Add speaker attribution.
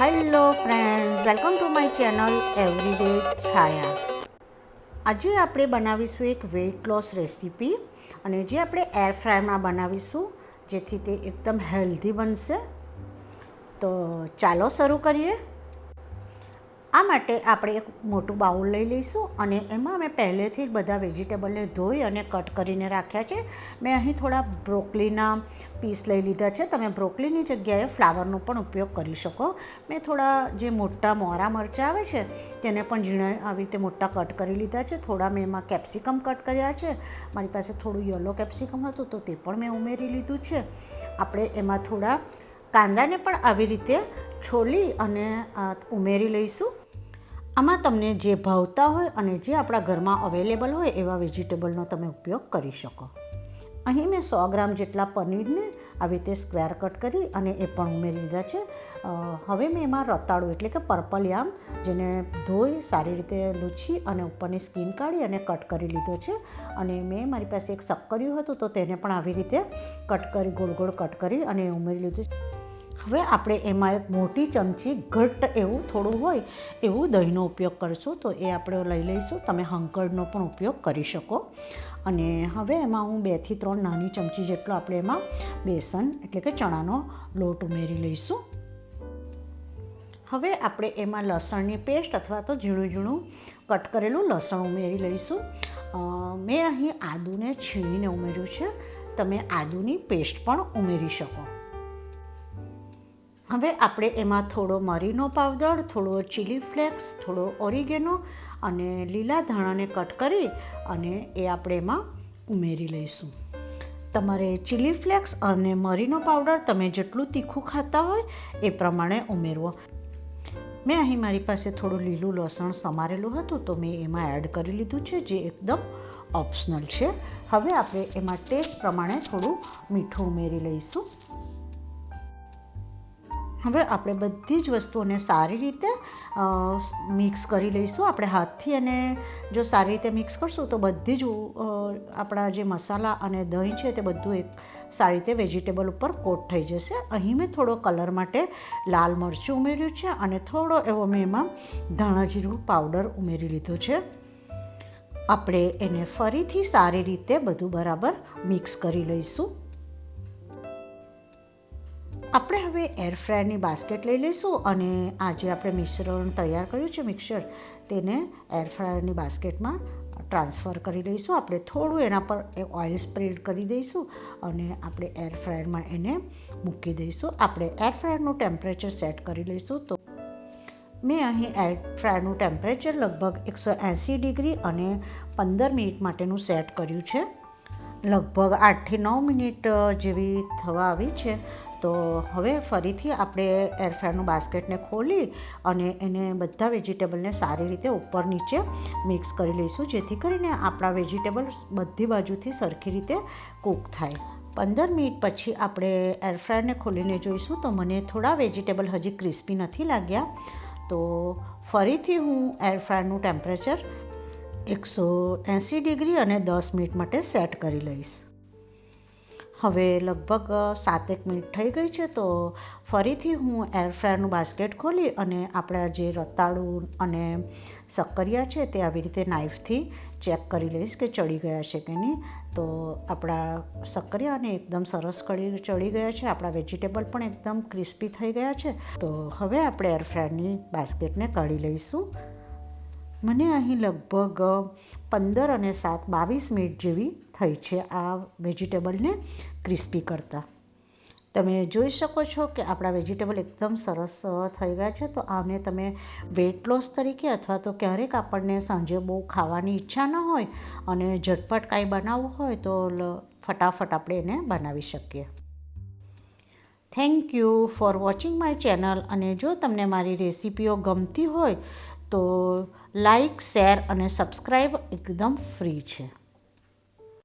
Speaker 1: Hello friends, welcome to my channel everyday Chhaya. આજે આપણે બનાવીશું એક વેઇટ લોસ રેસીપી, અને જે આપણે એર ફ્રાયરમાં બનાવીશું, જેથી તે એકદમ હેલ્ધી બનશે. તો ચાલો શરૂ કરીએ. આ માટે આપણે એક મોટું બાઉલ લઈ લઈશું, અને એમાં મેં પહેલેથી જ બધા વેજીટેબલને ધોઈ અને કટ કરીને રાખ્યા છે. મેં અહીં થોડા બ્રોકલીના પીસ લઈ લીધા છે. તમે બ્રોકલીની જગ્યાએ ફ્લાવરનો પણ ઉપયોગ કરી શકો. મેં થોડા જે મોટા મોરા મરચાં આવે છે તેને પણ ઝીણા આવી રીતે મોટા કટ કરી લીધા છે. થોડા મેં એમાં કેપ્સિકમ કટ કર્યા છે. મારી પાસે થોડું યલો કેપ્સિકમ હતું તો તે પણ મેં ઉમેરી લીધું છે. આપણે એમાં થોડા કાંદાને પણ આવી રીતે છોલી અને ઉમેરી લઈશું. આમાં તમને જે ભાવતા હોય અને જે આપણા ઘરમાં અવેલેબલ હોય એવા વેજીટેબલનો તમે ઉપયોગ કરી શકો. અહીં મેં 100 ગ્રામ જેટલા પનીરને આવી રીતે સ્ક્વેર કટ કરી અને એ પણ ઉમેરી લીધા છે. હવે મેં એમાં રતાળું એટલે કે પર્પલ યામ, જેને ધોઈ સારી રીતે લૂછી અને ઉપરની સ્કીન કાઢી અને કટ કરી લીધો છે. અને મેં મારી પાસે એક શક્કરિયું હતું તો તેને પણ આવી રીતે કટ કરી ગોળ ગોળ કટ કરી અને ઉમેરી લીધું છે. હવે આપણે એમાં એક મોટી ચમચી ઘટ્ટ એવું થોડું હોય એવું દહીંનો ઉપયોગ કરીશું, તો એ આપણે લઈ લઈશું. તમે હંકળનો પણ ઉપયોગ કરી શકો. અને હવે એમાં હું 2 થી 3 નાની ચમચી જેટલો આપણે એમાં બેસન એટલે કે ચણાનો લોટ ઉમેરી લઈશું. હવે આપણે એમાં લસણની પેસ્ટ અથવા તો ઝીણું ઝીણું કટ કરેલું લસણ ઉમેરી લઈશું. મેં અહીં આદુને છીણીને ઉમેર્યું છે. તમે આદુની પેસ્ટ પણ ઉમેરી શકો. હવે આપણે એમાં થોડો મરીનો પાવડર, થોડો ચીલી ફ્લેક્સ, થોડો ઓરિગેનો અને લીલા ધાણાને કટ કરી અને એ આપણે એમાં ઉમેરી લઈશું. તમારે ચીલી ફ્લેક્સ અને મરીનો પાવડર તમે જેટલું તીખું ખાતા હોય એ પ્રમાણે ઉમેરવો. મેં અહીં મારી પાસે થોડું લીલું લસણ સમારેલું હતું તો મેં એમાં એડ કરી લીધું છે, જે એકદમ ઓપ્શનલ છે. હવે આપણે એમાં ટેસ્ટ પ્રમાણે થોડું મીઠું ઉમેરી લઈશું. હવે આપણે બધી જ વસ્તુઓને સારી રીતે મિક્સ કરી લઈશું. આપણે હાથથી અને જો સારી રીતે મિક્સ કરશું તો બધી જ આપણા જે મસાલા અને દહીં છે તે બધું એક સારી રીતે વેજીટેબલ ઉપર કોટ થઈ જશે. અહીં મેં થોડો કલર માટે લાલ મરચું ઉમેર્યું છે અને થોડો એવો મેં એમાં ધાણા જીરું પાવડર ઉમેરી લીધો છે. આપણે એને ફરીથી સારી રીતે બધું બરાબર મિક્સ કરી લઈશું. આપણે હવે એર ફ્રાયરની બાસ્કેટ લઈ લઈશું અને આ જે આપણે મિશ્રણ તૈયાર કર્યું છે મિક્સર, તેને એર ફ્રાયરની બાસ્કેટમાં ટ્રાન્સફર કરી લઈશું. આપણે થોડું એના પર ઓઇલ સ્પ્રેડ કરી દઈશું અને આપણે એર ફ્રાયરમાં એને મૂકી દઈશું. આપણે એર ફ્રાયરનું ટેમ્પરેચર સેટ કરી લઈશું. તો મેં અહીં એર ફ્રાયરનું ટેમ્પરેચર લગભગ 180 ડિગ્રી અને 15 મિનિટ માટેનું સેટ કર્યું છે. લગભગ 8 થી 9 મિનિટ જેવી થવા આવી છે. તો હવે ફરીથી આપણે એર ફ્રાયરનું બાસ્કેટને ખોલી અને એને બધા વેજીટેબલને સારી રીતે ઉપર નીચે મિક્સ કરી લઈશું, જેથી કરીને આપણા વેજીટેબલ બધી બાજુથી સરખી રીતે કૂક થાય. 15 મિનિટ પછી આપણે એર ફ્રાયરને ખોલીને જોઈશું તો મને થોડા વેજીટેબલ હજી ક્રિસ્પી નથી લાગ્યા. તો ફરીથી હું એર ફ્રાયરનું ટેમ્પરેચર 180 ડિગ્રી અને 10 મિનિટ માટે સેટ કરી લઈશ. હવે લગભગ 7-1 મિનિટ થઈ ગઈ છે. તો ફરીથી હું એર ફ્રાયરનું બાસ્કેટ ખોલી અને આપણા જે રતાળું અને શક્કરિયા છે તે આવી રીતે નાઇફથી ચેક કરી લઈશ કે ચડી ગયા છે કે નહીં. તો આપણા શક્કરિયાને એકદમ સરસ ચડી ગયા છે. આપણા વેજીટેબલ પણ એકદમ ક્રિસ્પી થઈ ગયા છે. તો હવે આપણે એર ફ્રાયરની બાસ્કેટને કાઢી લઈશું. મને અહીં લગભગ 15 અને 7 22 મિનિટ જેવી થઈ છે આ વેજીટેબલને ક્રિસ્પી કરતાં. તમે જોઈ શકો છો કે આપણા વેજીટેબલ એકદમ સરસ થઈ ગયા છે. તો આને તમે વેઇટ લોસ તરીકે અથવા તો ક્યારેક આપણને સાંજે બહુ ખાવાની ઈચ્છા ન હોય અને ઝટપટ કાંઈ બનાવવું હોય તો ફટાફટ આપણે એને બનાવી શકીએ. Thank you for watching my channel. અને જો તમને મારી રેસિપીઓ ગમતી હોય તો લાઈક, શેર અને સબસ્ક્રાઈબ એકદમ ફ્રી છે.